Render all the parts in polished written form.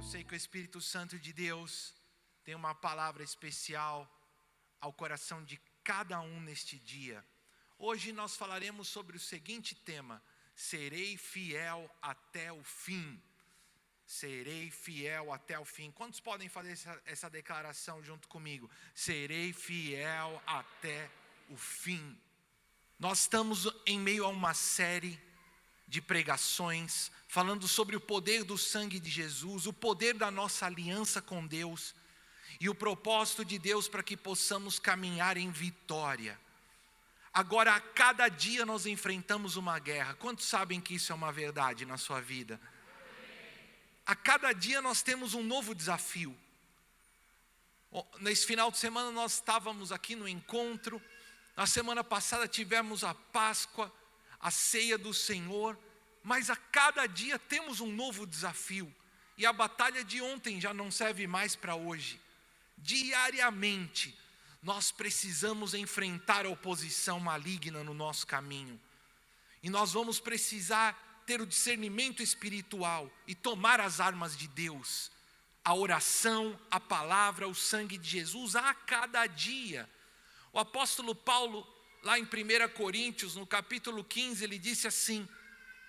sei que o Espírito Santo de Deus tem uma palavra especial ao coração de cada um neste dia. Hoje nós falaremos sobre o seguinte tema: serei fiel até o fim. Serei fiel até o fim. Quantos podem fazer essa declaração junto comigo? Serei fiel até o fim. Nós estamos em meio a uma série de pregações falando sobre o poder do sangue de Jesus, o poder da nossa aliança com Deus e o propósito de Deus para que possamos caminhar em vitória. Agora, a cada dia nós enfrentamos uma guerra. Quantos sabem que isso é uma verdade na sua vida? A cada dia nós temos um novo desafio. Nesse final de semana nós estávamos aqui no encontro. Na semana passada tivemos a Páscoa, a ceia do Senhor. Mas a cada dia temos um novo desafio. E a batalha de ontem já não serve mais para hoje. Diariamente nós precisamos enfrentar a oposição maligna no nosso caminho. E nós vamos precisar ter o discernimento espiritual e tomar as armas de Deus. A oração, a palavra, o sangue de Jesus a cada dia. O apóstolo Paulo, lá em 1 Coríntios, no capítulo 15, ele disse assim: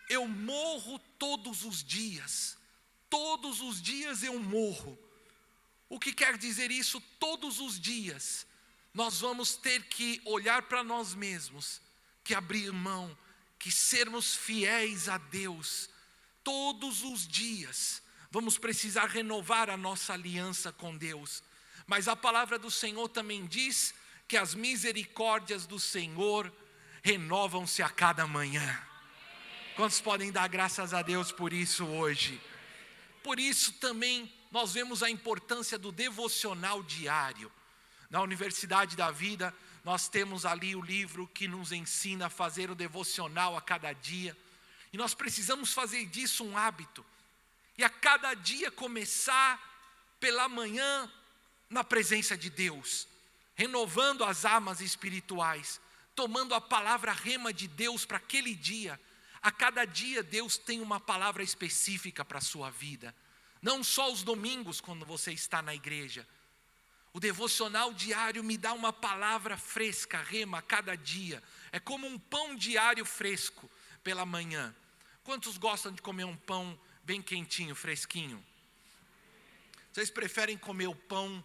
eu morro todos os dias eu morro. O que quer dizer isso? Todos os dias nós vamos ter que olhar para nós mesmos, que abrir mão, que sermos fiéis a Deus. Todos os dias vamos precisar renovar a nossa aliança com Deus. Mas a palavra do Senhor também diz que as misericórdias do Senhor renovam-se a cada manhã. Quantos podem dar graças a Deus por isso hoje? Por isso também nós vemos a importância do devocional diário. Na Universidade da Vida, nós temos ali o livro que nos ensina a fazer o devocional a cada dia. E nós precisamos fazer disso um hábito. E a cada dia começar pela manhã na presença de Deus, renovando as armas espirituais, tomando a palavra rema de Deus para aquele dia. A cada dia Deus tem uma palavra específica para a sua vida. Não só os domingos quando você está na igreja. O devocional diário me dá uma palavra fresca, rema, a cada dia. É como um pão diário fresco pela manhã. Quantos gostam de comer um pão bem quentinho, fresquinho? Vocês preferem comer o pão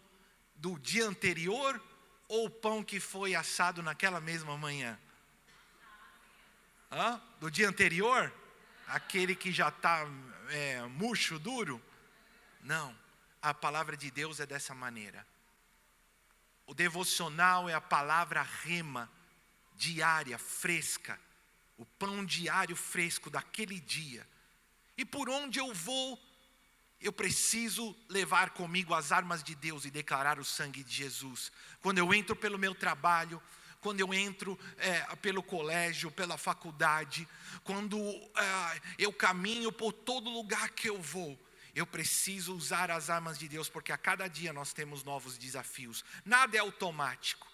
do dia anterior ou o pão que foi assado naquela mesma manhã? Do dia anterior? Aquele que já está murcho, duro? Não, a palavra de Deus é dessa maneira. O devocional é a palavra rema, diária, fresca. O pão diário fresco daquele dia. E por onde eu vou, eu preciso levar comigo as armas de Deus e declarar o sangue de Jesus. Quando eu entro pelo meu trabalho, quando eu entro pelo colégio, pela faculdade, quando eu caminho por todo lugar que eu vou, eu preciso usar as armas de Deus, porque a cada dia nós temos novos desafios. Nada é automático.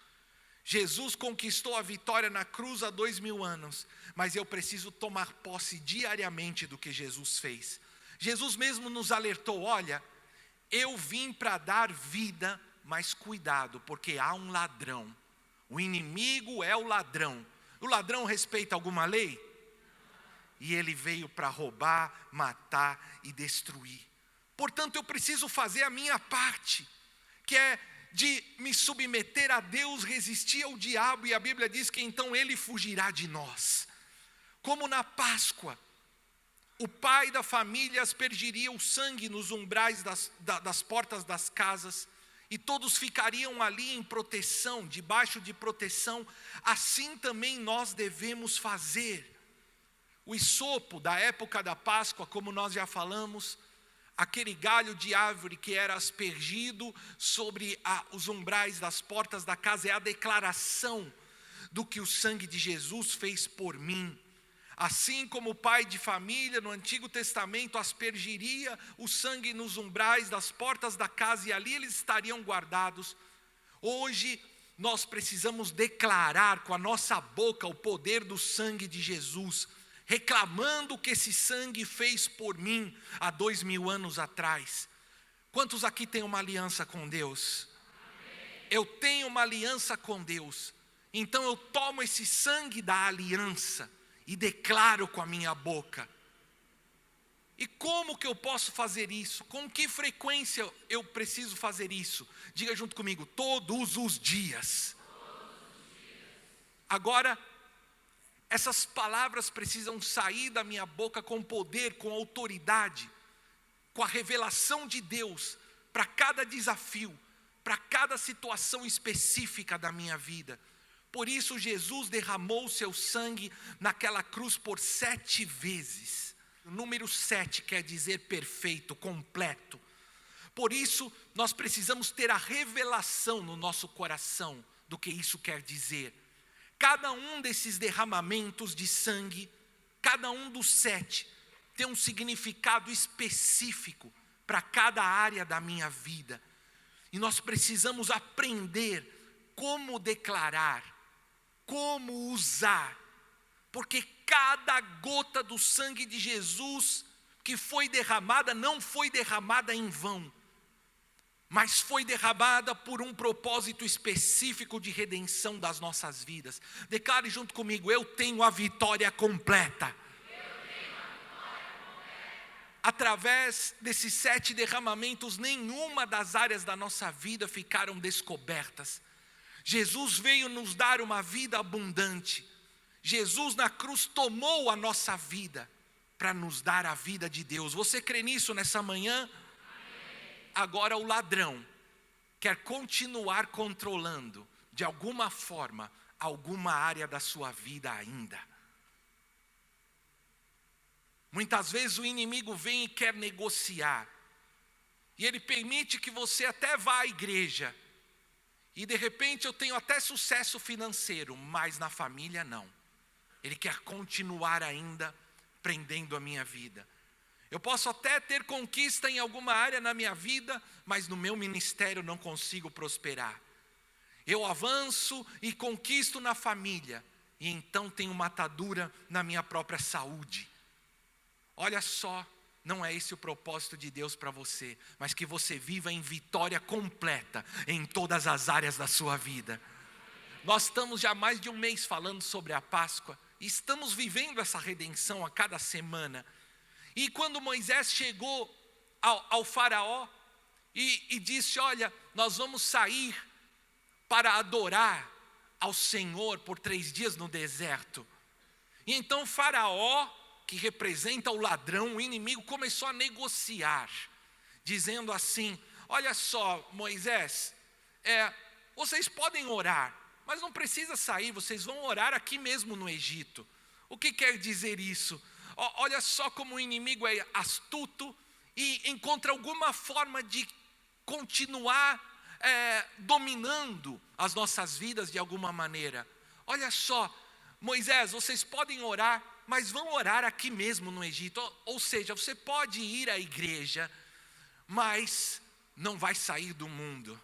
Jesus conquistou a vitória na cruz há 2000 anos, mas eu preciso tomar posse diariamente do que Jesus fez. Jesus mesmo nos alertou: olha, eu vim para dar vida, mas cuidado, porque há um ladrão. O inimigo é o ladrão. O ladrão respeita alguma lei? E ele veio para roubar, matar e destruir. Portanto, eu preciso fazer a minha parte, que é de me submeter a Deus, resistir ao diabo, e a Bíblia diz que então ele fugirá de nós. Como na Páscoa, o pai da família aspergiria o sangue nos umbrais das portas das casas, e todos ficariam ali em proteção, debaixo de proteção. Assim também nós devemos fazer. O hisopo da época da Páscoa, como nós já falamos, aquele galho de árvore que era aspergido sobre os umbrais das portas da casa, é a declaração do que o sangue de Jesus fez por mim. Assim como o pai de família no Antigo Testamento aspergiria o sangue nos umbrais das portas da casa e ali eles estariam guardados, hoje nós precisamos declarar com a nossa boca o poder do sangue de Jesus, reclamando o que esse sangue fez por mim há 2000 anos atrás. Quantos aqui têm uma aliança com Deus? Eu tenho uma aliança com Deus. Então eu tomo esse sangue da aliança e declaro com a minha boca. E como que eu posso fazer isso? Com que frequência eu preciso fazer isso? Diga junto comigo, todos os dias. Agora, essas palavras precisam sair da minha boca com poder, com autoridade, com a revelação de Deus para cada desafio, para cada situação específica da minha vida. Por isso Jesus derramou o seu sangue naquela cruz por 7 vezes. O número 7 quer dizer perfeito, completo. Por isso nós precisamos ter a revelação no nosso coração do que isso quer dizer. Cada um desses derramamentos de sangue, cada um dos 7, tem um significado específico para cada área da minha vida. E nós precisamos aprender como declarar, como usar, porque cada gota do sangue de Jesus que foi derramada, não foi derramada em vão, mas foi derramada por um propósito específico de redenção das nossas vidas. Declare junto comigo, eu tenho a vitória completa. Através desses 7 derramamentos, nenhuma das áreas da nossa vida ficaram descobertas. Jesus veio nos dar uma vida abundante. Jesus na cruz tomou a nossa vida para nos dar a vida de Deus. Você crê nisso nessa manhã? Amém. Agora o ladrão quer continuar controlando, de alguma forma, alguma área da sua vida ainda. Muitas vezes o inimigo vem e quer negociar. E ele permite que você até vá à igreja. E de repente eu tenho até sucesso financeiro, mas na família não. Ele quer continuar ainda prendendo a minha vida. Eu posso até ter conquista em alguma área na minha vida, mas no meu ministério não consigo prosperar. Eu avanço e conquisto na família, e então tenho uma atadura na minha própria saúde. Olha só, não é esse o propósito de Deus para você, mas que você viva em vitória completa em todas as áreas da sua vida. Nós estamos já há mais de um mês falando sobre a Páscoa, e estamos vivendo essa redenção a cada semana. E quando Moisés chegou ao faraó e disse, olha, nós vamos sair para adorar ao Senhor por 3 dias no deserto. E então o faraó, que representa o ladrão, o inimigo, começou a negociar, dizendo assim, olha só Moisés, vocês podem orar, mas não precisa sair, vocês vão orar aqui mesmo no Egito. O que quer dizer isso? Olha só como o inimigo é astuto e encontra alguma forma de continuar dominando as nossas vidas de alguma maneira. Olha só, Moisés, vocês podem orar, mas vão orar aqui mesmo no Egito. Ou seja, você pode ir à igreja, mas não vai sair do mundo.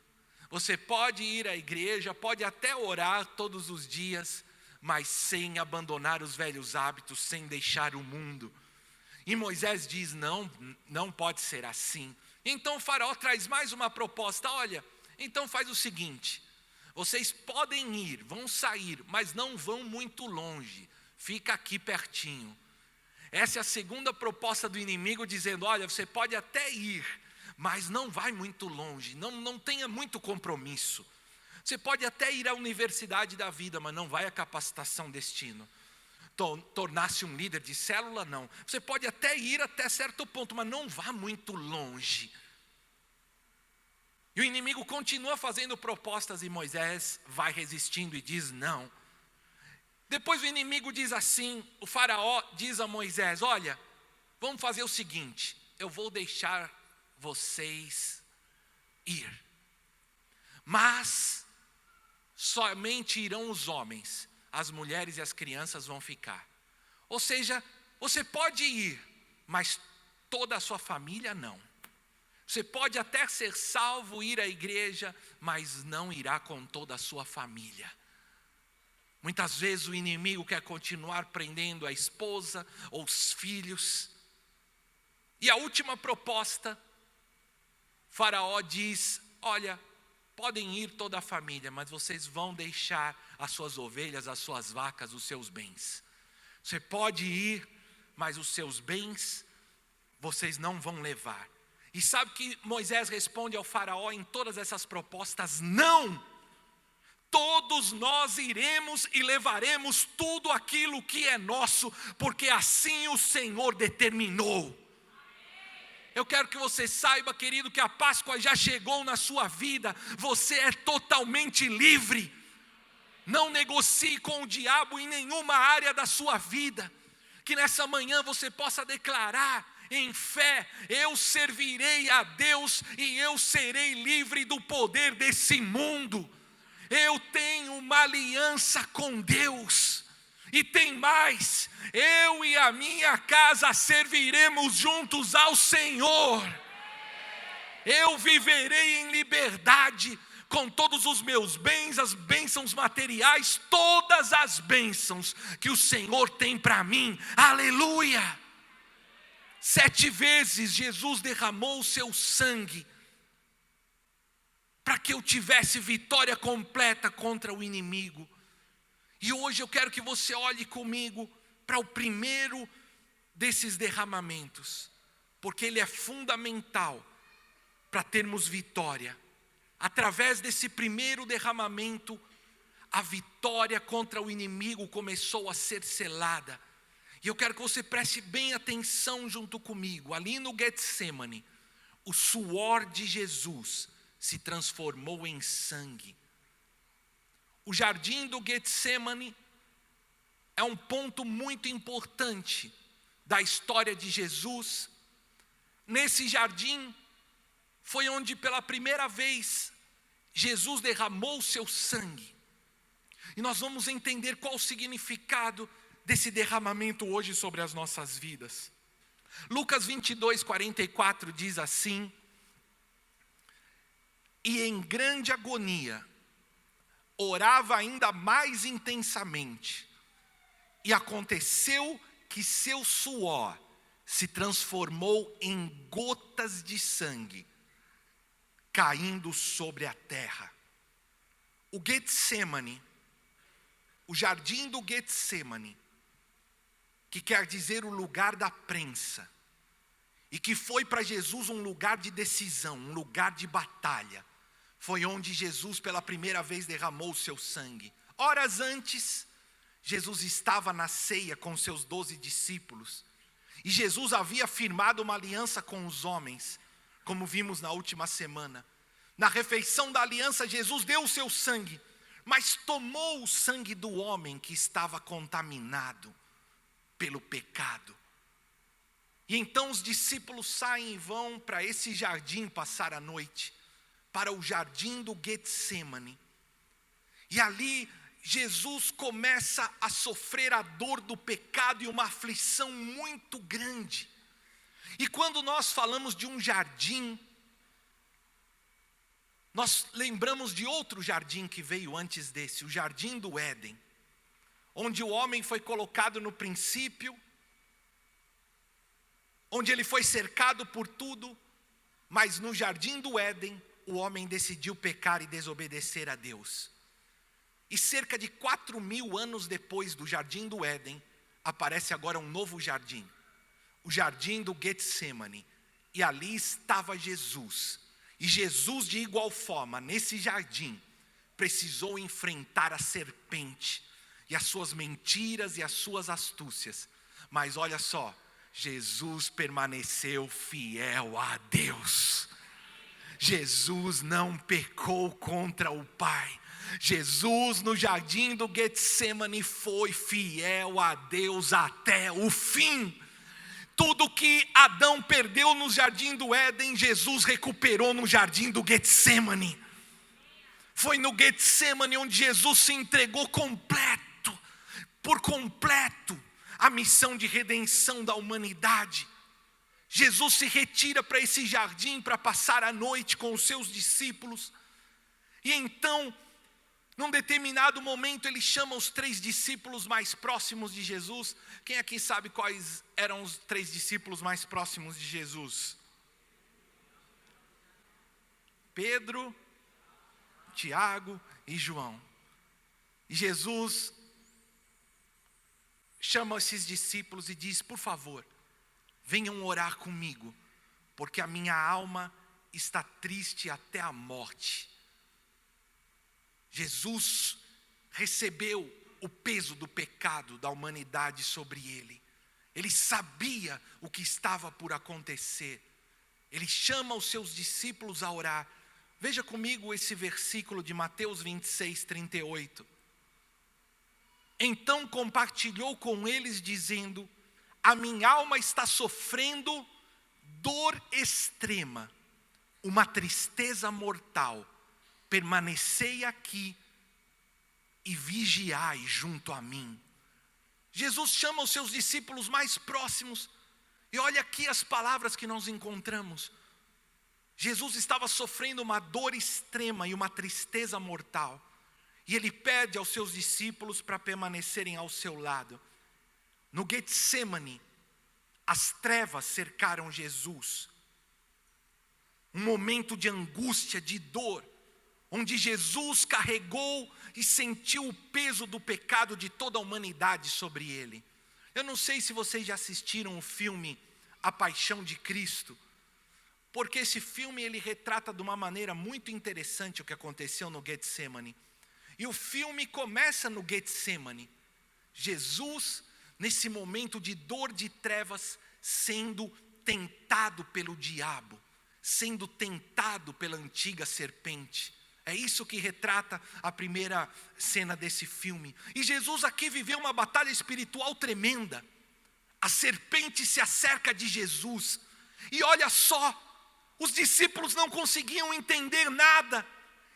Você pode ir à igreja, pode até orar todos os dias, mas sem abandonar os velhos hábitos, sem deixar o mundo. E Moisés diz, não pode ser assim. Então o faraó traz mais uma proposta, olha, então faz o seguinte, vocês podem ir, vão sair, mas não vão muito longe. Fica aqui pertinho. Essa é a segunda proposta do inimigo, dizendo, olha, você pode até ir, mas não vai muito longe, não tenha muito compromisso. Você pode até ir à universidade da vida, mas não vai à capacitação destino. Tornar-se um líder de célula, não. Você pode até ir até certo ponto, mas não vá muito longe. E o inimigo continua fazendo propostas e Moisés vai resistindo e diz não. Depois o inimigo diz assim, o faraó diz a Moisés, olha, vamos fazer o seguinte, eu vou deixar vocês ir, mas somente irão os homens, as mulheres e as crianças vão ficar. Ou seja, você pode ir, mas toda a sua família não. Você pode até ser salvo, ir à igreja, mas não irá com toda a sua família. Muitas vezes o inimigo quer continuar prendendo a esposa ou os filhos. E a última proposta Faraó diz: olha, podem ir toda a família, mas vocês vão deixar as suas ovelhas, as suas vacas, os seus bens. Você pode ir, mas os seus bens vocês não vão levar. E sabe que Moisés responde ao faraó em todas essas propostas? Não! Todos nós iremos e levaremos tudo aquilo que é nosso, porque assim o Senhor determinou. Eu quero que você saiba, querido, que a Páscoa já chegou na sua vida. Você é totalmente livre. Não negocie com o diabo em nenhuma área da sua vida. Que nessa manhã você possa declarar em fé: eu servirei a Deus e eu serei livre do poder desse mundo. Eu tenho uma aliança com Deus. E tem mais: eu e a minha casa serviremos juntos ao Senhor. Eu viverei em liberdade com todos os meus bens, as bênçãos materiais, todas as bênçãos que o Senhor tem para mim. Aleluia! 7 vezes Jesus derramou o seu sangue para que eu tivesse vitória completa contra o inimigo. E hoje eu quero que você olhe comigo para o primeiro desses derramamentos, porque ele é fundamental para termos vitória. Através desse primeiro derramamento, a vitória contra o inimigo começou a ser selada. E eu quero que você preste bem atenção junto comigo. Ali no Getsemane, o suor de Jesus se transformou em sangue. O jardim do Getsemane é um ponto muito importante da história de Jesus. Nesse jardim foi onde pela primeira vez Jesus derramou o seu sangue. E nós vamos entender qual o significado desse derramamento hoje sobre as nossas vidas. Lucas 22:44 diz assim: e em grande agonia orava ainda mais intensamente, e aconteceu que seu suor se transformou em gotas de sangue caindo sobre a terra. O Getsemane, o jardim do Getsemane, que quer dizer o lugar da prensa, e que foi para Jesus um lugar de decisão, um lugar de batalha, foi onde Jesus pela primeira vez derramou o seu sangue. Horas antes, Jesus estava na ceia com seus 12 discípulos, e Jesus havia firmado uma aliança com os homens, como vimos na última semana. Na refeição da aliança, Jesus deu o seu sangue, mas tomou o sangue do homem que estava contaminado pelo pecado. E então os discípulos saem e vão para esse jardim passar a noite, para o jardim do Getsemane. E ali Jesus começa a sofrer a dor do pecado e uma aflição muito grande. E quando nós falamos de um jardim, nós lembramos de outro jardim que veio antes desse, o jardim do Éden, onde o homem foi colocado no princípio, onde ele foi cercado por tudo, mas no jardim do Éden, o homem decidiu pecar e desobedecer a Deus. E cerca de 4.000 anos depois do jardim do Éden, aparece agora um novo jardim, o jardim do Getsemane. E ali estava Jesus. E Jesus, de igual forma, nesse jardim, precisou enfrentar a serpente, e as suas mentiras e as suas astúcias. Mas olha só, Jesus permaneceu fiel a Deus. Jesus não pecou contra o Pai. Jesus no jardim do Getsemane foi fiel a Deus até o fim. Tudo que Adão perdeu no jardim do Éden, Jesus recuperou no jardim do Getsemane. Foi no Getsemane onde Jesus se entregou por completo, à missão de redenção da humanidade. Jesus se retira para esse jardim para passar a noite com os seus discípulos. E então, num determinado momento, ele chama os 3 discípulos mais próximos de Jesus. Quem aqui sabe quais eram os 3 discípulos mais próximos de Jesus? Pedro, Tiago e João. E Jesus chama esses discípulos e diz: por favor, venham orar comigo, porque a minha alma está triste até a morte. Jesus recebeu o peso do pecado da humanidade sobre ele. Ele sabia o que estava por acontecer. Ele chama os seus discípulos a orar. Veja comigo esse versículo de Mateus 26, 38. Então compartilhou com eles dizendo: a minha alma está sofrendo dor extrema, uma tristeza mortal. Permanecei aqui e vigiai junto a mim. Jesus chama os seus discípulos mais próximos. E olha aqui as palavras que nós encontramos. Jesus estava sofrendo uma dor extrema e uma tristeza mortal. E ele pede aos seus discípulos para permanecerem ao seu lado. No Getsemane, as trevas cercaram Jesus. Um momento de angústia, de dor, onde Jesus carregou e sentiu o peso do pecado de toda a humanidade sobre ele. Eu não sei se vocês já assistiram o filme A Paixão de Cristo, porque esse filme ele retrata de uma maneira muito interessante o que aconteceu no Getsemane. E o filme começa no Getsemane. Jesus, nesse momento de dor, de trevas, sendo tentado pelo diabo, sendo tentado pela antiga serpente. É isso que retrata a primeira cena desse filme. E Jesus aqui viveu uma batalha espiritual tremenda. A serpente se acerca de Jesus. E olha só, os discípulos não conseguiam entender nada.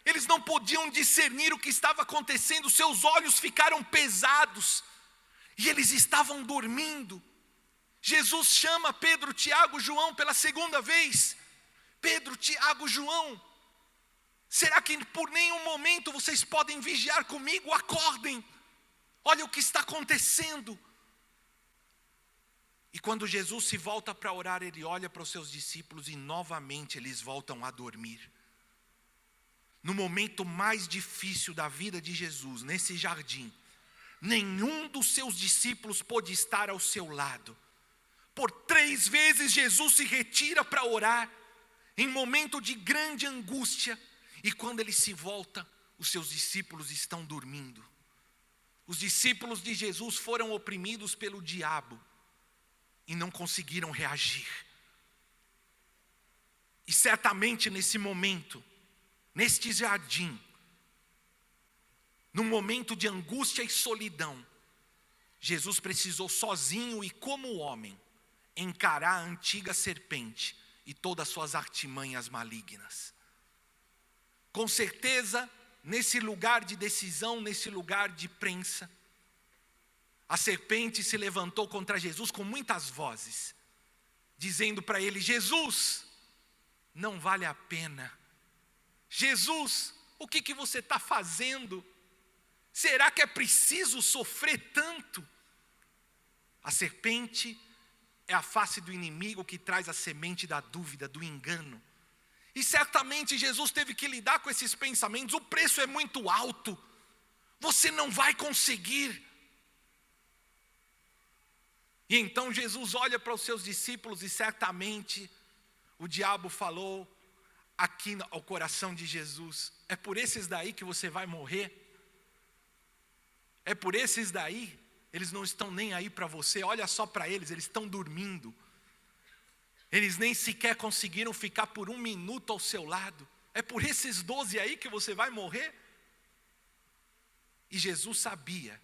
Eles não podiam discernir o que estava acontecendo. Seus olhos ficaram pesados. E eles estavam dormindo. Jesus chama Pedro, Tiago, João pela segunda vez. Pedro, Tiago, João, será que por nenhum momento vocês podem vigiar comigo? Acordem, olha o que está acontecendo. E quando Jesus se volta para orar, ele olha para os seus discípulos e novamente eles voltam a dormir. No momento mais difícil da vida de Jesus, nesse jardim, nenhum dos seus discípulos pôde estar ao seu lado. Por 3 vezes Jesus se retira para orar, em momento de grande angústia. E quando ele se volta, os seus discípulos estão dormindo. Os discípulos de Jesus foram oprimidos pelo diabo e não conseguiram reagir. E certamente nesse momento, neste jardim, num momento de angústia e solidão, Jesus precisou sozinho e como homem encarar a antiga serpente e todas as suas artimanhas malignas. Com certeza, nesse lugar de decisão, nesse lugar de prensa, a serpente se levantou contra Jesus com muitas vozes, dizendo para ele: Jesus, não vale a pena. Jesus, o que você está fazendo? Será que é preciso sofrer tanto? A serpente é a face do inimigo que traz a semente da dúvida, do engano. E certamente Jesus teve que lidar com esses pensamentos. O preço é muito alto, você não vai conseguir. E então Jesus olha para os seus discípulos e certamente o diabo falou aqui ao coração de Jesus: é por esses daí que você vai morrer? É por esses daí? Eles não estão nem aí para você, olha só para eles, eles estão dormindo. Eles nem sequer conseguiram ficar por 1 minuto ao seu lado. É por esses 12 aí que você vai morrer? E Jesus sabia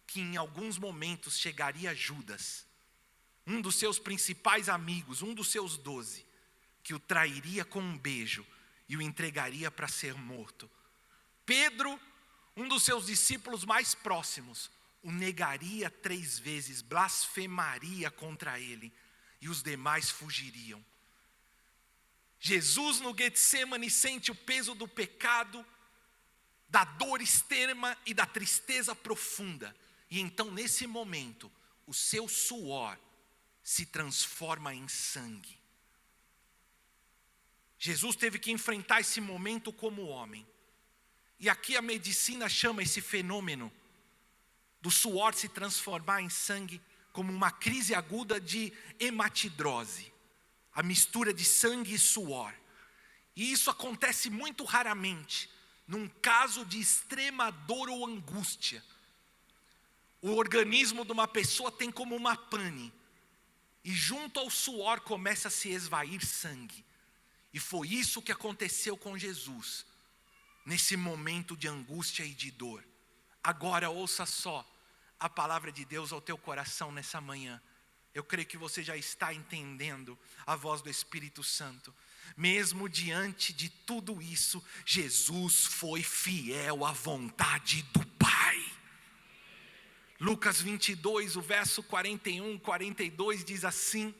que em alguns momentos chegaria Judas, um dos seus principais amigos, um dos seus 12, que o trairia com um beijo e o entregaria para ser morto. Pedro, um dos seus discípulos mais próximos, o negaria 3 vezes, blasfemaria contra ele, e os demais fugiriam. Jesus no Getsemane sente o peso do pecado, da dor extrema e da tristeza profunda. E então nesse momento, o seu suor se transforma em sangue. Jesus teve que enfrentar esse momento como homem. E aqui a medicina chama esse fenômeno do suor se transformar em sangue como uma crise aguda de hematidrose, a mistura de sangue e suor. E isso acontece muito raramente, num caso de extrema dor ou angústia. O organismo de uma pessoa tem como uma pane, e junto ao suor começa a se esvair sangue. E foi isso que aconteceu com Jesus, nesse momento de angústia e de dor. Agora ouça só a palavra de Deus ao teu coração nessa manhã. Eu creio que você já está entendendo a voz do Espírito Santo. Mesmo diante de tudo isso, Jesus foi fiel à vontade do Pai. Lucas 22, o verso 41, 42 diz assim: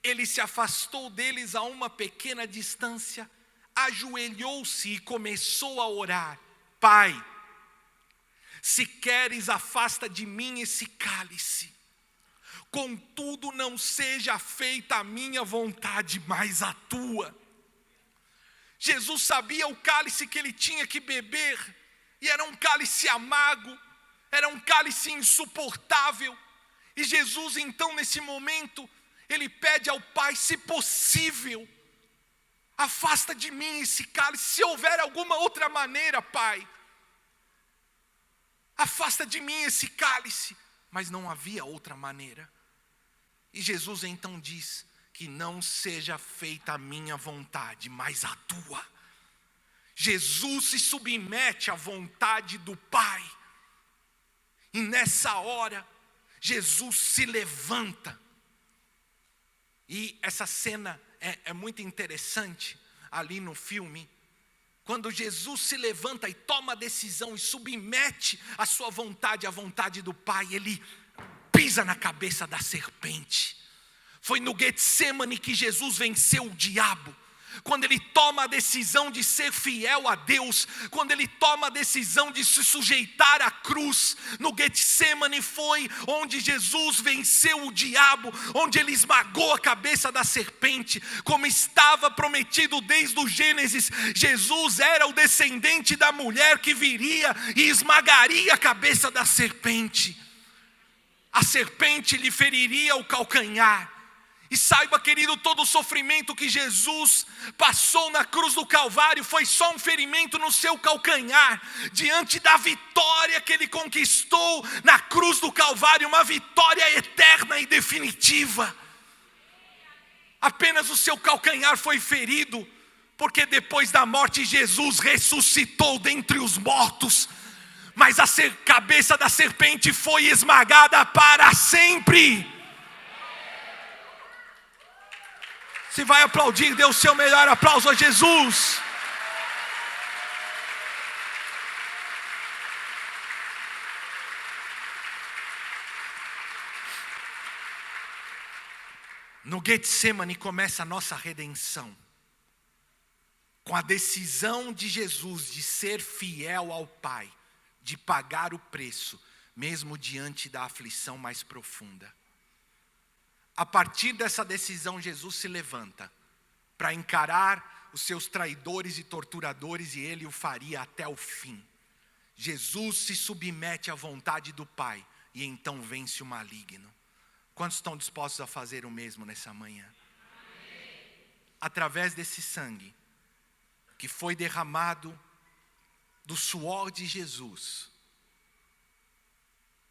ele se afastou deles a uma pequena distância, ajoelhou-se e começou a orar: Pai, se queres, afasta de mim esse cálice. Contudo, não seja feita a minha vontade, mas a tua. Jesus sabia o cálice que ele tinha que beber, e era um cálice amargo, era um cálice insuportável. E Jesus então nesse momento, ele pede ao Pai: se possível, afasta de mim esse cálice. Se houver alguma outra maneira, Pai, afasta de mim esse cálice. Mas não havia outra maneira. E Jesus então diz: que não seja feita a minha vontade, mas a tua. Jesus se submete à vontade do Pai. E nessa hora, Jesus se levanta. E essa cena é muito interessante ali no filme. Quando Jesus se levanta e toma a decisão e submete a sua vontade à vontade do Pai, ele pisa na cabeça da serpente. Foi no Getsemane que Jesus venceu o diabo. Quando ele toma a decisão de ser fiel a Deus, quando ele toma a decisão de se sujeitar à cruz, no Getsemane foi onde Jesus venceu o diabo, onde ele esmagou a cabeça da serpente, como estava prometido desde o Gênesis. Jesus era o descendente da mulher que viria e esmagaria a cabeça da serpente. A serpente lhe feriria o calcanhar. E saiba, querido, todo o sofrimento que Jesus passou na cruz do Calvário foi só um ferimento no seu calcanhar, diante da vitória que ele conquistou na cruz do Calvário, uma vitória eterna e definitiva. Apenas o seu calcanhar foi ferido, porque depois da morte Jesus ressuscitou dentre os mortos, mas a cabeça da serpente foi esmagada para sempre. Se vai aplaudir, dê o seu melhor aplauso a Jesus. No Getsemane começa a nossa redenção. Com a decisão de Jesus de ser fiel ao Pai, de pagar o preço, mesmo diante da aflição mais profunda. A partir dessa decisão, Jesus se levanta para encarar os seus traidores e torturadores, e ele o faria até o fim. Jesus se submete à vontade do Pai e então vence o maligno. Quantos estão dispostos a fazer o mesmo nessa manhã? Amém. Através desse sangue que foi derramado do suor de Jesus,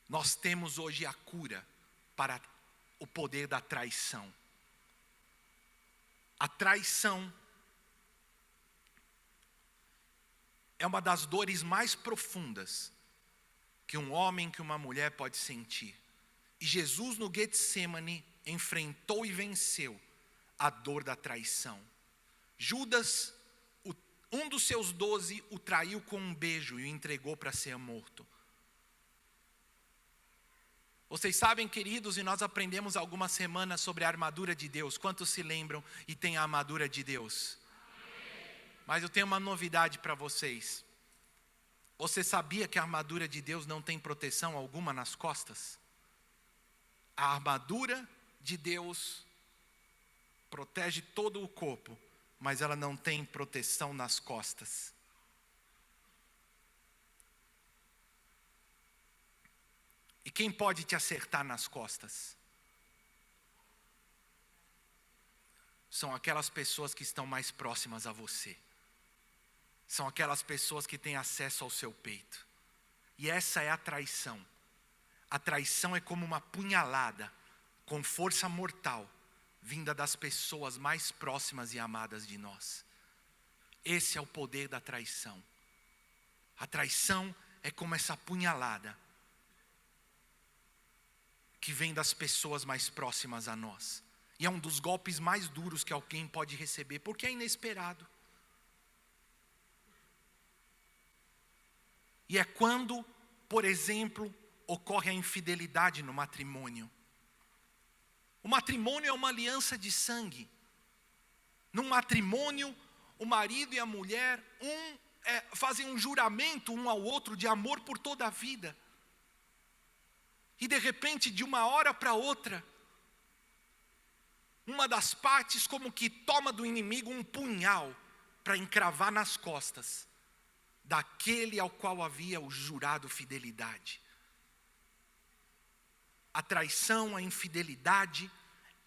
nós temos hoje a cura para o poder da traição. A traição é uma das dores mais profundas que um homem, que uma mulher pode sentir. E Jesus no Getsemane enfrentou e venceu a dor da traição. Judas, um dos seus 12, o traiu com um beijo e o entregou para ser morto. Vocês sabem, queridos, e nós aprendemos algumas semanas sobre a armadura de Deus. Quantos se lembram e têm a armadura de Deus? Mas eu tenho uma novidade para vocês. Você sabia que a armadura de Deus não tem proteção alguma nas costas? A armadura de Deus protege todo o corpo, mas ela não tem proteção nas costas. E quem pode te acertar nas costas? São aquelas pessoas que estão mais próximas a você. São aquelas pessoas que têm acesso ao seu peito. E essa é a traição. A traição é como uma punhalada com força mortal, vinda das pessoas mais próximas e amadas de nós. Esse é o poder da traição. A traição é como essa punhalada que vem das pessoas mais próximas a nós. E é um dos golpes mais duros que alguém pode receber, porque é inesperado. E é quando, por exemplo, ocorre a infidelidade no matrimônio. O matrimônio é uma aliança de sangue. Num matrimônio, o marido e a mulher, fazem um juramento um ao outro de amor por toda a vida. E de repente, de uma hora para outra, uma das partes como que toma do inimigo um punhal para encravar nas costas daquele ao qual havia o jurado fidelidade. A traição, a infidelidade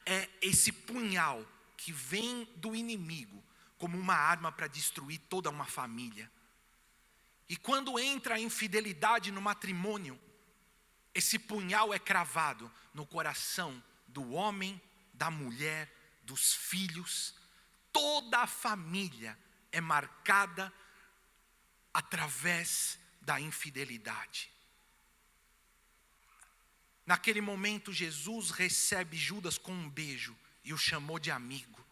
é esse punhal que vem do inimigo como uma arma para destruir toda uma família. E quando entra a infidelidade no matrimônio, esse punhal é cravado no coração do homem, da mulher, dos filhos. Toda a família é marcada através da infidelidade. Naquele momento, Jesus recebe Judas com um beijo e o chamou de amigo.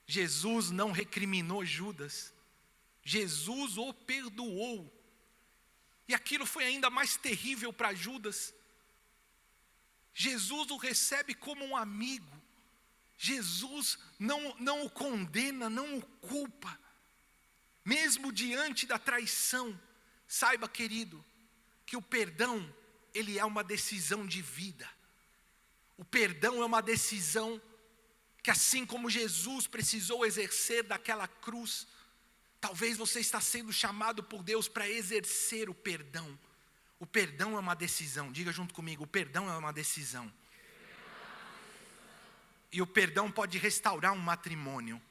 Jesus não recriminou Judas. Jesus o perdoou. E aquilo foi ainda mais terrível para Judas. Jesus o recebe como um amigo. Jesus não o condena, não o culpa. Mesmo diante da traição, saiba, querido, que o perdão, ele é uma decisão de vida. O perdão é uma decisão que, assim como Jesus precisou exercer daquela cruz, talvez você está sendo chamado por Deus para exercer o perdão. O perdão é uma decisão. Diga junto comigo, o perdão é uma decisão. E o perdão pode restaurar um matrimônio.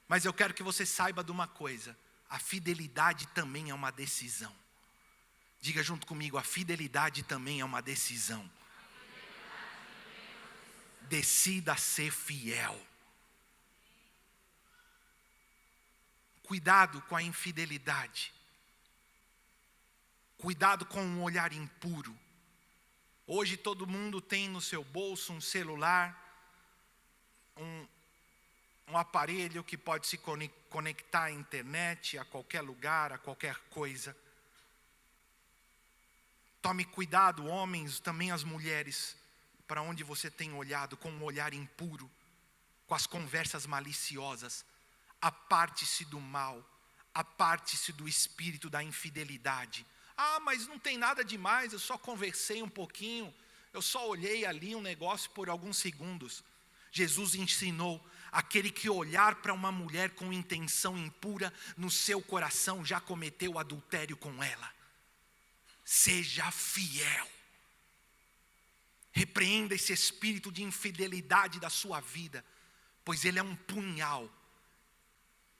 Mas eu quero que você saiba de uma coisa: a fidelidade também é uma decisão. Diga junto comigo, a fidelidade também é uma decisão. Decida ser fiel. Cuidado com a infidelidade. Cuidado com um olhar impuro. Hoje todo mundo tem no seu bolso um celular, um aparelho que pode se conectar à internet, a qualquer lugar, a qualquer coisa. Tome cuidado, homens, também as mulheres, para onde você tem olhado com um olhar impuro, com as conversas maliciosas. Aparte-se do mal, aparte-se do espírito da infidelidade. Ah, mas não tem nada demais, eu só conversei um pouquinho, eu só olhei ali um negócio por alguns segundos. Jesus ensinou: aquele que olhar para uma mulher com intenção impura no seu coração já cometeu adultério com ela. Seja fiel. Repreenda esse espírito de infidelidade da sua vida, pois ele é um punhal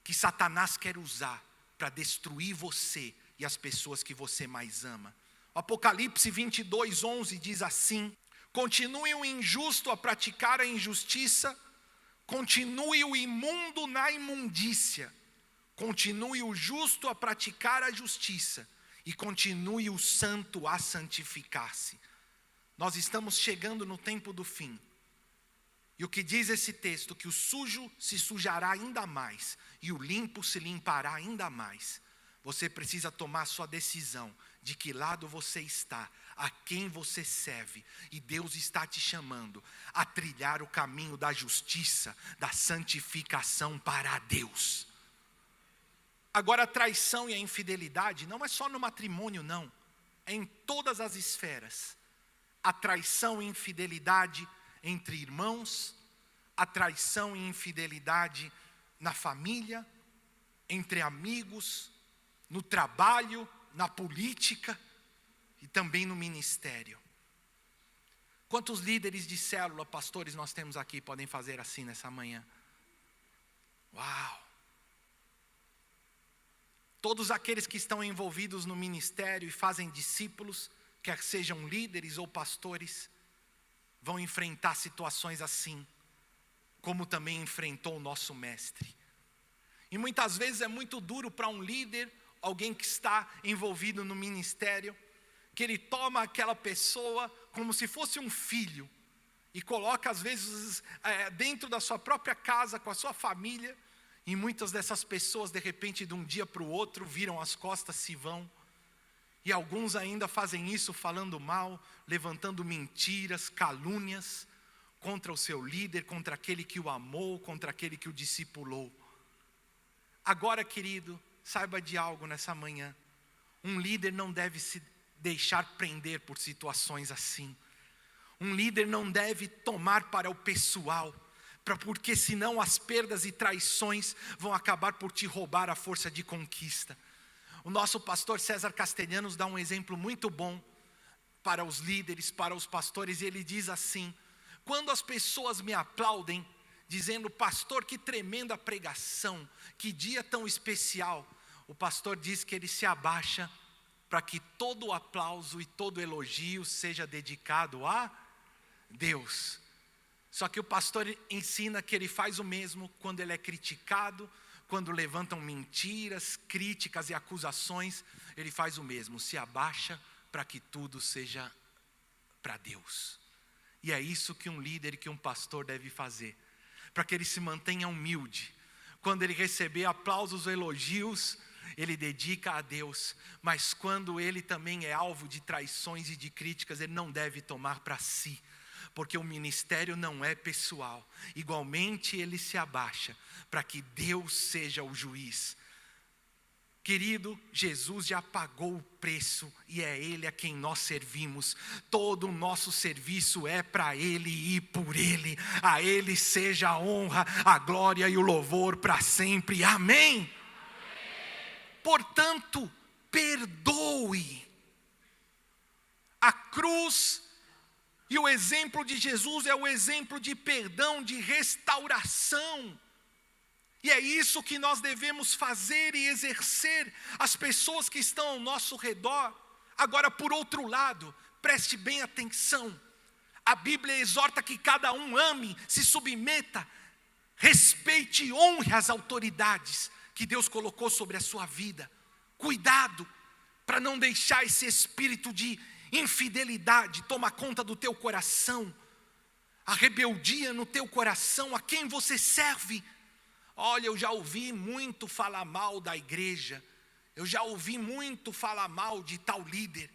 que Satanás quer usar para destruir você e as pessoas que você mais ama. O Apocalipse 22:11 diz assim: continue o injusto a praticar a injustiça, continue o imundo na imundícia, continue o justo a praticar a justiça, e continue o santo a santificar-se. Nós estamos chegando no tempo do fim. E o que diz esse texto? Que o sujo se sujará ainda mais, e o limpo se limpará ainda mais. Você precisa tomar sua decisão de que lado você está, a quem você serve. E Deus está te chamando a trilhar o caminho da justiça, da santificação para Deus. Agora, a traição e a infidelidade não é só no matrimônio, não. É em todas as esferas. A traição e infidelidade entre irmãos, a traição e infidelidade na família, entre amigos, no trabalho, na política e também no ministério. Quantos líderes de célula, pastores nós temos aqui, podem fazer assim nessa manhã? Uau! Todos aqueles que estão envolvidos no ministério e fazem discípulos, quer sejam líderes ou pastores, vão enfrentar situações assim, como também enfrentou o nosso mestre. E muitas vezes é muito duro para um líder, alguém que está envolvido no ministério, que ele toma aquela pessoa como se fosse um filho, e coloca às vezes dentro da sua própria casa, com a sua família, e muitas dessas pessoas de repente de um dia para o outro viram as costas, se vão. E alguns ainda fazem isso falando mal, levantando mentiras, calúnias contra o seu líder, contra aquele que o amou, contra aquele que o discipulou. Agora, querido, saiba de algo nessa manhã. Um líder não deve se deixar prender por situações assim. Um líder não deve tomar para o pessoal, porque senão as perdas e traições vão acabar por te roubar a força de conquista. O nosso pastor César Castellanos dá um exemplo muito bom para os líderes, para os pastores, e ele diz assim: quando as pessoas me aplaudem, dizendo, pastor, que tremenda pregação, que dia tão especial, o pastor diz que ele se abaixa para que todo o aplauso e todo o elogio seja dedicado a Deus. Só que o pastor ensina que ele faz o mesmo quando ele é criticado, quando levantam mentiras, críticas e acusações, ele faz o mesmo, se abaixa para que tudo seja para Deus. E é isso que um líder e que um pastor deve fazer, para que ele se mantenha humilde. Quando ele receber aplausos ou elogios, ele dedica a Deus, mas quando ele também é alvo de traições e de críticas, ele não deve tomar para si, porque o ministério não é pessoal. Igualmente ele se abaixa para que Deus seja o juiz. Querido, Jesus já pagou o preço e é Ele a quem nós servimos. Todo o nosso serviço é para Ele e por Ele. A Ele seja a honra, a glória e o louvor para sempre. Amém? Amém. Portanto, perdoe. A cruz e o exemplo de Jesus é o exemplo de perdão, de restauração. E é isso que nós devemos fazer e exercer as pessoas que estão ao nosso redor. Agora, por outro lado, preste bem atenção. A Bíblia exorta que cada um ame, se submeta, respeite e honre as autoridades que Deus colocou sobre a sua vida. Cuidado para não deixar esse espírito de infidelidade tomar conta do teu coração. A rebeldia no teu coração, a quem você serve. Olha, eu já ouvi muito falar mal da igreja, eu já ouvi muito falar mal de tal líder.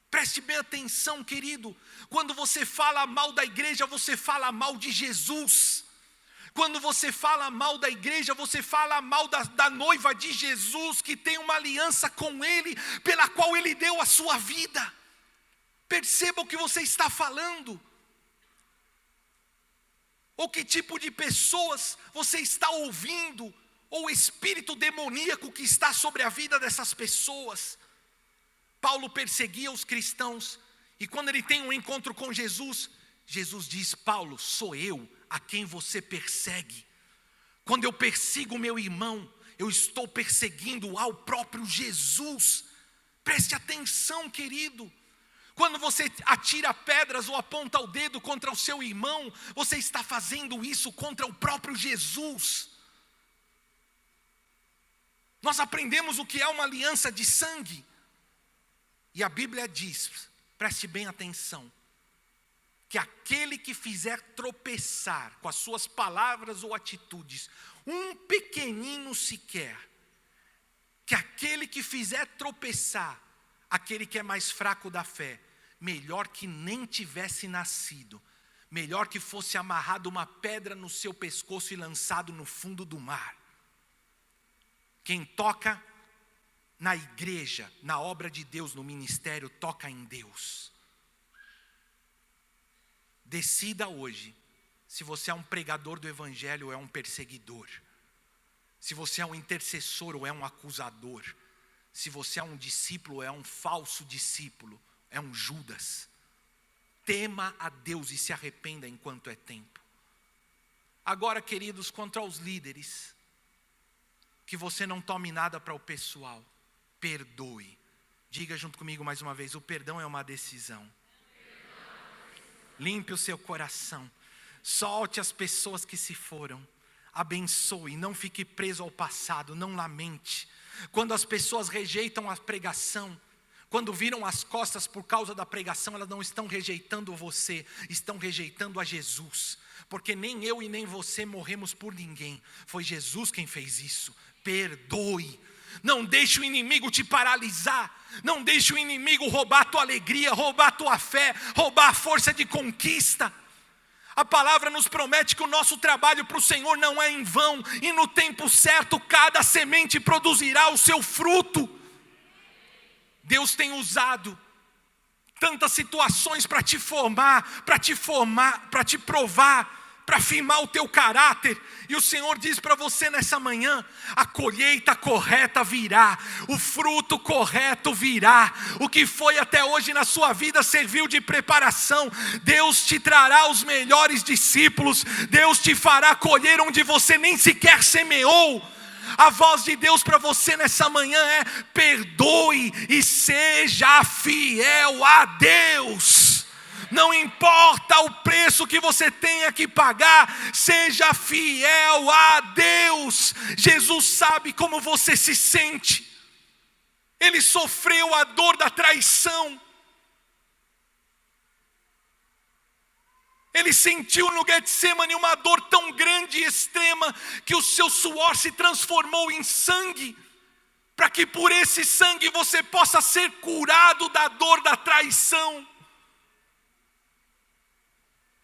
Preste bem atenção, querido, quando você fala mal da igreja, você fala mal de Jesus. Quando você fala mal da igreja, você fala mal da noiva de Jesus, que tem uma aliança com Ele, pela qual Ele deu a sua vida. Perceba o que você está falando. Ou que tipo de pessoas você está ouvindo, ou o espírito demoníaco que está sobre a vida dessas pessoas. Paulo perseguia os cristãos, e quando ele tem um encontro com Jesus, Jesus diz: Paulo, sou eu a quem você persegue. Quando eu persigo meu irmão, eu estou perseguindo ao próprio Jesus. Preste atenção, querido. Quando você atira pedras ou aponta o dedo contra o seu irmão, você está fazendo isso contra o próprio Jesus. Nós aprendemos o que é uma aliança de sangue. E a Bíblia diz, preste bem atenção, que aquele que fizer tropeçar com as suas palavras ou atitudes, um pequenino sequer, que aquele que fizer tropeçar, aquele que é mais fraco da fé, melhor que nem tivesse nascido, melhor que fosse amarrado uma pedra no seu pescoço e lançado no fundo do mar. Quem toca na igreja, na obra de Deus, no ministério, toca em Deus. Decida hoje se você é um pregador do evangelho ou é um perseguidor. se você é um intercessor ou é um acusador, se você é um discípulo ou é um falso discípulo, é um Judas. Tema a Deus e se arrependa enquanto é tempo. Agora, queridos, quanto aos líderes, que você não tome nada para o pessoal, perdoe. Diga junto comigo mais uma vez, o perdão é uma decisão. Limpe o seu coração, solte as pessoas que se foram, abençoe, não fique preso ao passado, não lamente. Quando as pessoas rejeitam a pregação, quando viram as costas por causa da pregação, elas não estão rejeitando você, estão rejeitando a Jesus. Porque nem eu e nem você morremos por ninguém, foi Jesus quem fez isso. Perdoe, não deixe o inimigo te paralisar, não deixe o inimigo roubar a tua alegria, roubar a tua fé, roubar a força de conquista. A palavra nos promete que o nosso trabalho para o Senhor não é em vão, e no tempo certo cada semente produzirá o seu fruto. Deus tem usado tantas situações para te formar, para te provar, para firmar o teu caráter. E o Senhor diz para você nessa manhã, a colheita correta virá, o fruto correto virá. O que foi até hoje na sua vida serviu de preparação. Deus te trará os melhores discípulos, Deus te fará colher onde você nem sequer semeou. A voz de Deus para você nessa manhã é: perdoe e seja fiel a Deus. Não importa o preço que você tenha que pagar, seja fiel a Deus. Jesus sabe como você se sente. Ele sofreu a dor da traição. Ele sentiu no Getsemane uma dor tão grande e extrema que o seu suor se transformou em sangue, para que por esse sangue você possa ser curado da dor da traição.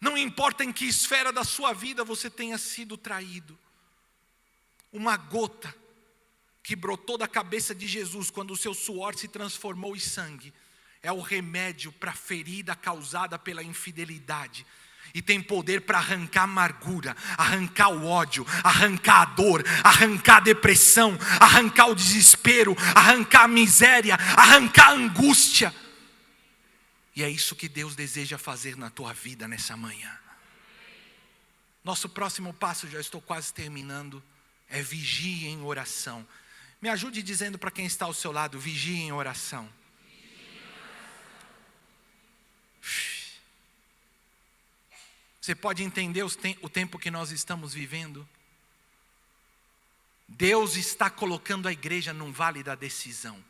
Não importa em que esfera da sua vida você tenha sido traído, uma gota que brotou da cabeça de Jesus quando o seu suor se transformou em sangue, é o remédio para a ferida causada pela infidelidade. E tem poder para arrancar a amargura, arrancar o ódio, arrancar a dor, arrancar a depressão, arrancar o desespero, arrancar a miséria, arrancar a angústia. E é isso que Deus deseja fazer na tua vida nessa manhã. Nosso próximo passo, já estou quase terminando, é vigie em oração. Me ajude dizendo para quem está ao seu lado, vigie em oração. Você pode entender o tempo que nós estamos vivendo? Deus está colocando a igreja num vale da decisão.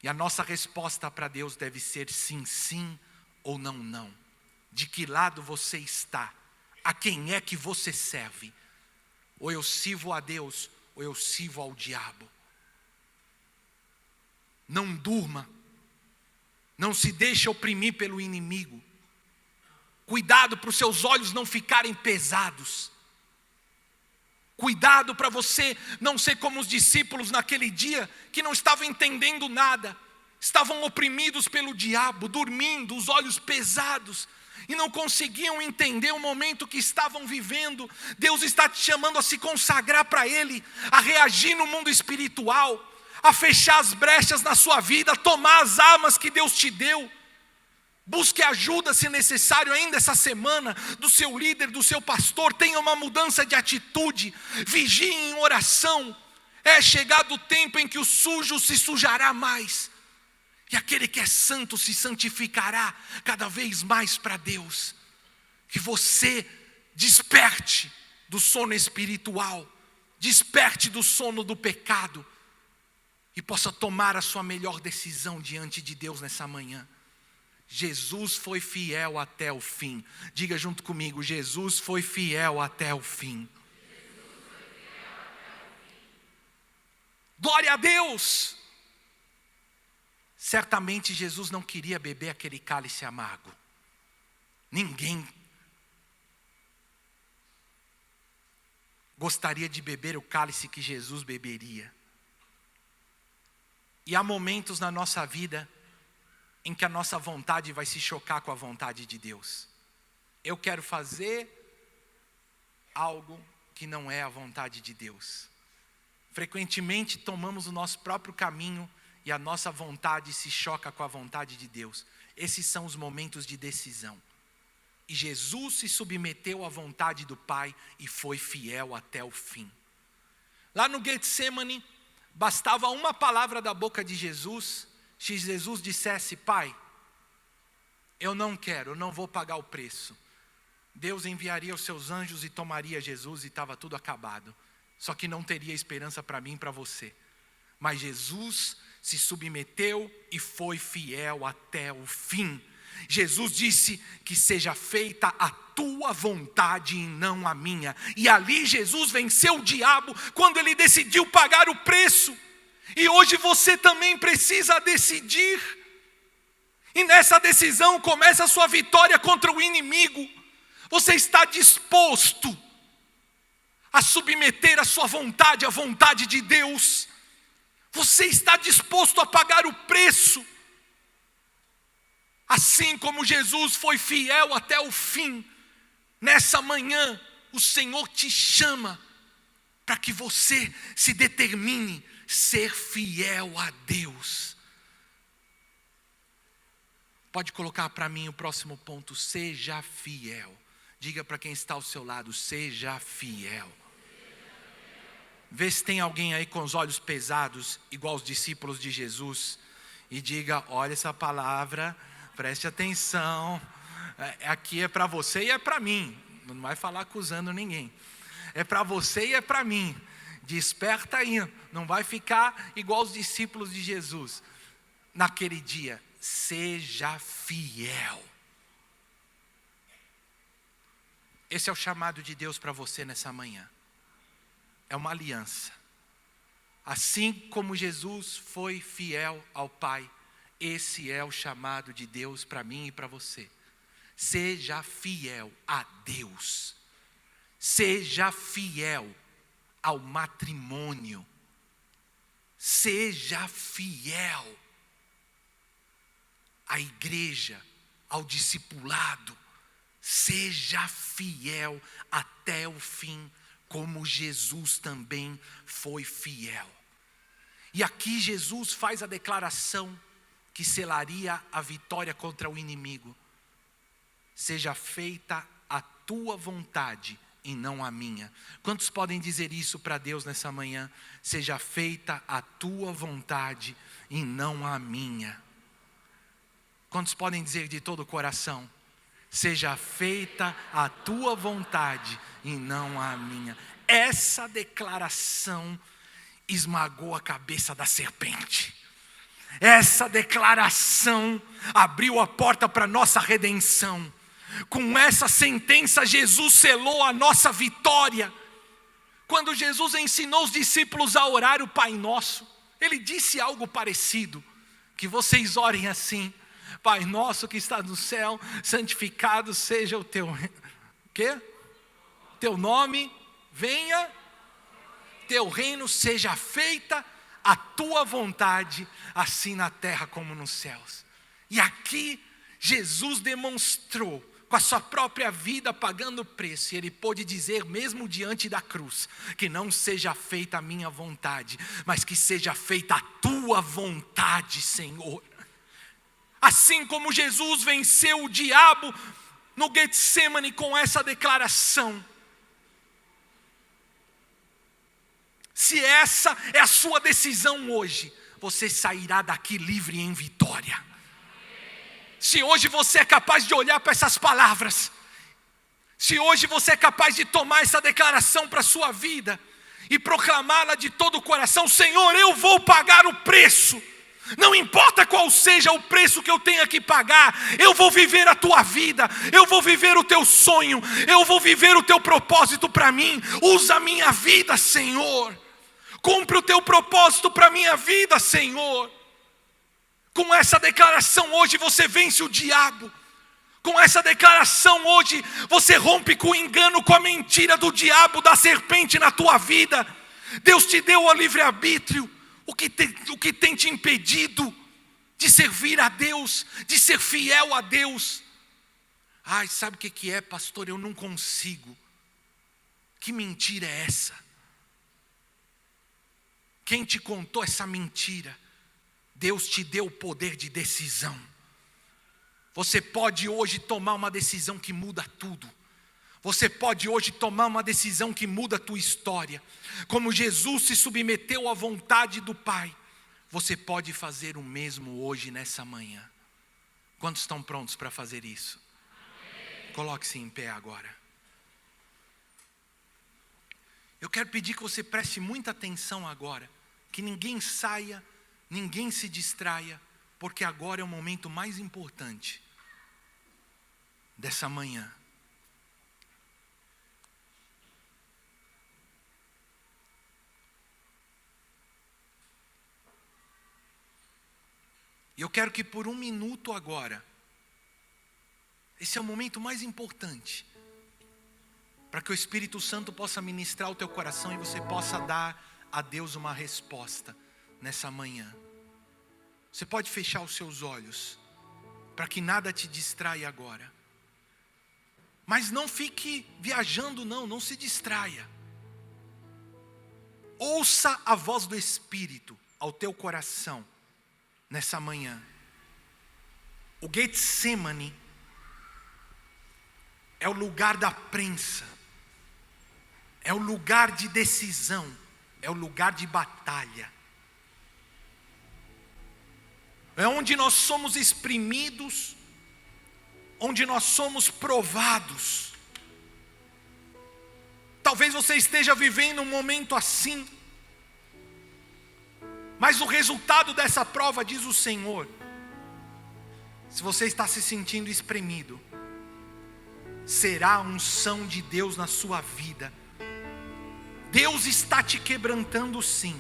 E a nossa resposta para Deus deve ser sim, sim ou não, não. De que lado você está? A quem é que você serve? Ou eu sirvo a Deus, ou eu sirvo ao diabo. Não durma. Não se deixe oprimir pelo inimigo. Cuidado para os seus olhos não ficarem pesados. Cuidado para você não ser como os discípulos naquele dia, que não estavam entendendo nada, estavam oprimidos pelo diabo, dormindo, os olhos pesados, e não conseguiam entender o momento que estavam vivendo. Deus está te chamando a se consagrar para Ele, a reagir no mundo espiritual, a fechar as brechas na sua vida, a tomar as armas que Deus te deu. Busque ajuda se necessário ainda essa semana, do seu líder, do seu pastor. Tenha uma mudança de atitude, vigie em oração. É chegado o tempo em que o sujo se sujará mais, e aquele que é santo se santificará cada vez mais para Deus. Que você desperte do sono espiritual, desperte do sono do pecado, e possa tomar a sua melhor decisão diante de Deus nessa manhã. Jesus foi fiel até o fim. Diga junto comigo, Jesus foi fiel até o fim. Glória a Deus! Certamente Jesus não queria beber aquele cálice amargo. Ninguém gostaria de beber o cálice que Jesus beberia. E há momentos na nossa vida em que a nossa vontade vai se chocar com a vontade de Deus. Eu quero fazer algo que não é a vontade de Deus. Frequentemente tomamos o nosso próprio caminho e a nossa vontade se choca com a vontade de Deus. Esses são os momentos de decisão. E Jesus se submeteu à vontade do Pai e foi fiel até o fim. Lá no Getsemane, bastava uma palavra da boca de Jesus, se Jesus dissesse: Pai, eu não quero, eu não vou pagar o preço. Deus enviaria os seus anjos e tomaria Jesus e estava tudo acabado. Só que não teria esperança para mim e para você. Mas Jesus se submeteu e foi fiel até o fim. Jesus disse que seja feita a tua vontade e não a minha. E ali Jesus venceu o diabo quando ele decidiu pagar o preço. E hoje você também precisa decidir. E nessa decisão começa a sua vitória contra o inimigo. Você está disposto a submeter a sua vontade à vontade de Deus? Você está disposto a pagar o preço? Assim como Jesus foi fiel até o fim, nessa manhã o Senhor te chama para que você se determine ser fiel a Deus. Pode colocar para mim o próximo ponto: seja fiel. Diga para quem está ao seu lado: seja fiel. Vê se tem alguém aí com os olhos pesados, igual os discípulos de Jesus, e diga: olha essa palavra, preste atenção, aqui é para você e é para mim. Não vai falar acusando ninguém. É para você e é para mim. Desperta aí, não vai ficar igual os discípulos de Jesus. Naquele dia, seja fiel. Esse é o chamado de Deus para você nessa manhã. É uma aliança. Assim como Jesus foi fiel ao Pai, esse é o chamado de Deus para mim e para você. Seja fiel a Deus. Seja fiel ao matrimônio. Seja fiel à igreja, ao discipulado. Seja fiel até o fim, como Jesus também foi fiel. E aqui Jesus faz a declaração que selaria a vitória contra o inimigo. Seja feita a tua vontade e não a minha. Quantos podem dizer isso para Deus nessa manhã? Seja feita a tua vontade e não a minha. Quantos podem dizer de todo o coração? Seja feita a tua vontade e não a minha. Essa declaração esmagou a cabeça da serpente. Essa declaração abriu a porta para a nossa redenção. Com essa sentença, Jesus selou a nossa vitória. Quando Jesus ensinou os discípulos a orar o Pai Nosso, Ele disse algo parecido. Que vocês orem assim: Pai nosso que está no céu, santificado seja o teu... quê? Teu nome, venha, teu reino, seja feita a tua vontade, assim na terra como nos céus. E aqui Jesus demonstrou com a sua própria vida pagando o preço, e Ele pôde dizer mesmo diante da cruz, que não seja feita a minha vontade, mas que seja feita a tua vontade, Senhor. Assim como Jesus venceu o diabo no Getsemane com essa declaração. Se essa é a sua decisão hoje, você sairá daqui livre em vitória. Se hoje você é capaz de olhar para essas palavras, se hoje você é capaz de tomar essa declaração para a sua vida e proclamá-la de todo o coração: Senhor, eu vou pagar o preço. Não importa qual seja o preço que eu tenha que pagar, eu vou viver a tua vida, eu vou viver o teu sonho, eu vou viver o teu propósito para mim. Usa a minha vida, Senhor. Cumpre o teu propósito para a minha vida, Senhor. Com essa declaração hoje você vence o diabo. Com essa declaração hoje você rompe com o engano, com a mentira do diabo, da serpente na tua vida. Deus te deu o livre-arbítrio. O que tem te impedido de servir a Deus, de ser fiel a Deus? Ai, sabe o que é, pastor? Eu não consigo. Que mentira é essa? Quem te contou essa mentira? Deus te deu o poder de decisão. Você pode hoje tomar uma decisão que muda tudo. Você pode hoje tomar uma decisão que muda a tua história. Como Jesus se submeteu à vontade do Pai, você pode fazer o mesmo hoje, nessa manhã. Quantos estão prontos para fazer isso? Coloque-se em pé agora. Eu quero pedir que você preste muita atenção agora. Que ninguém saia, ninguém se distraia, porque agora é o momento mais importante dessa manhã. E eu quero que por um minuto agora, esse é o momento mais importante, para que o Espírito Santo possa ministrar o teu coração e você possa dar a Deus uma resposta nessa manhã. Você pode fechar os seus olhos, para que nada te distraia agora. Mas não fique viajando não se distraia. Ouça a voz do Espírito ao teu coração nessa manhã. O Getsemane é o lugar da prensa, é o lugar de decisão, é o lugar de batalha. É onde nós somos exprimidos, onde nós somos provados. Talvez você esteja vivendo um momento assim, mas o resultado dessa prova, diz o Senhor, se você está se sentindo espremido, será a unção de Deus na sua vida. Deus está te quebrantando sim,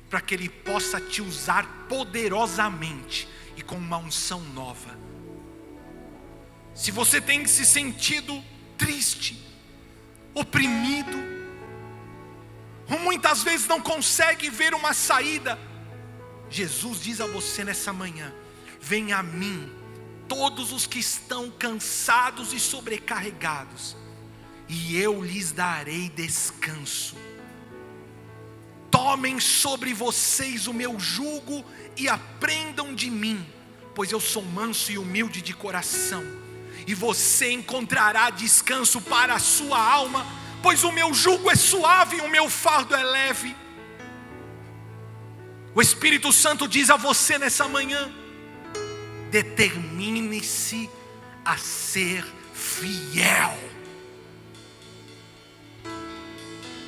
para que Ele possa te usar poderosamente e com uma unção nova. Se você tem se sentido triste, oprimido, ou muitas vezes não consegue ver uma saída, Jesus diz a você nessa manhã: venha a mim, todos os que estão cansados e sobrecarregados, e eu lhes darei descanso. Tomem sobre vocês o meu jugo e aprendam de mim, pois eu sou manso e humilde de coração, e você encontrará descanso para a sua alma, pois o meu jugo é suave e o meu fardo é leve. O Espírito Santo diz a você nessa manhã: determine-se a ser fiel.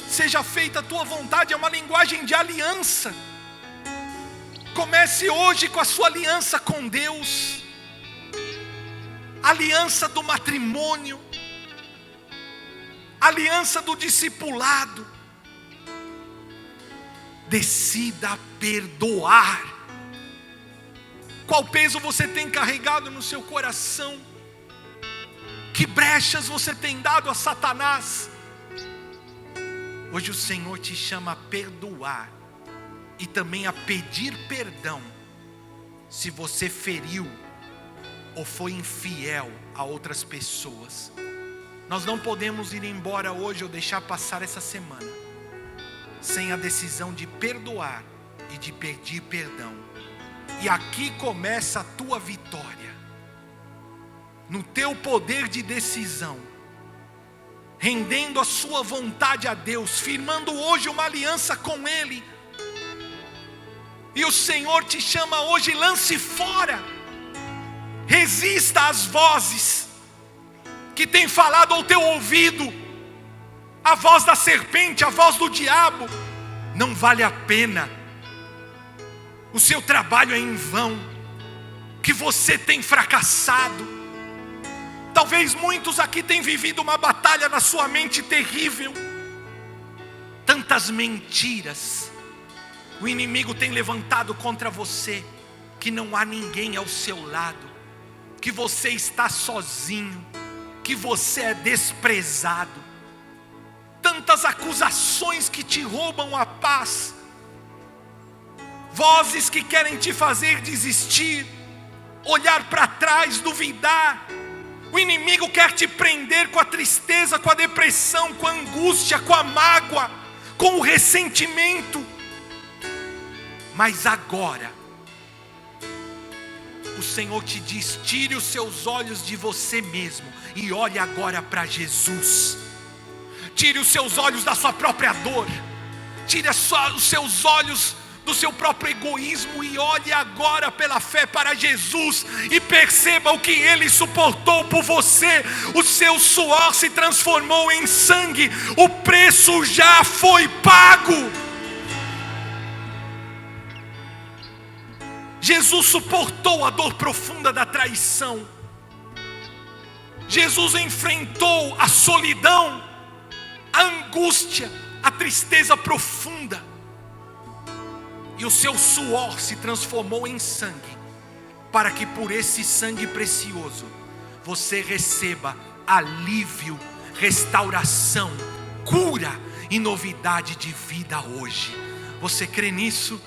Seja feita a tua vontade, é uma linguagem de aliança. Comece hoje com a sua aliança com Deus, aliança do matrimônio, aliança do discipulado. Decida perdoar. Qual peso você tem carregado no seu coração? Que brechas você tem dado a Satanás? Hoje o Senhor te chama a perdoar e também a pedir perdão se você feriu ou foi infiel a outras pessoas. Nós não podemos ir embora hoje ou deixar passar essa semana sem a decisão de perdoar e de pedir perdão. E aqui começa a tua vitória, no teu poder de decisão, rendendo a sua vontade a Deus, firmando hoje uma aliança com Ele. E o Senhor te chama hoje: lance fora, resista às vozes que tem falado ao teu ouvido, a voz da serpente, a voz do diabo. Não vale a pena, o seu trabalho é em vão, que você tem fracassado. Talvez muitos aqui tenham vivido uma batalha na sua mente terrível. Tantas mentiras o inimigo tem levantado contra você, que não há ninguém ao seu lado, que você está sozinho, que você é desprezado. Tantas acusações que te roubam a paz, vozes que querem te fazer desistir, olhar para trás, duvidar. O inimigo quer te prender com a tristeza, com a depressão, com a angústia, com a mágoa, com o ressentimento. Mas agora, o Senhor te diz: tire os seus olhos de você mesmo e olhe agora para Jesus. Tire os seus olhos da sua própria dor. Tire os seus olhos do seu próprio egoísmo e olhe agora pela fé para Jesus e perceba o que Ele suportou por você. O seu suor se transformou em sangue. O preço já foi pago. Jesus suportou a dor profunda da traição. Jesus enfrentou a solidão, a angústia, a tristeza profunda. E o seu suor se transformou em sangue, para que por esse sangue precioso você receba alívio, restauração, cura e novidade de vida hoje. Você crê nisso?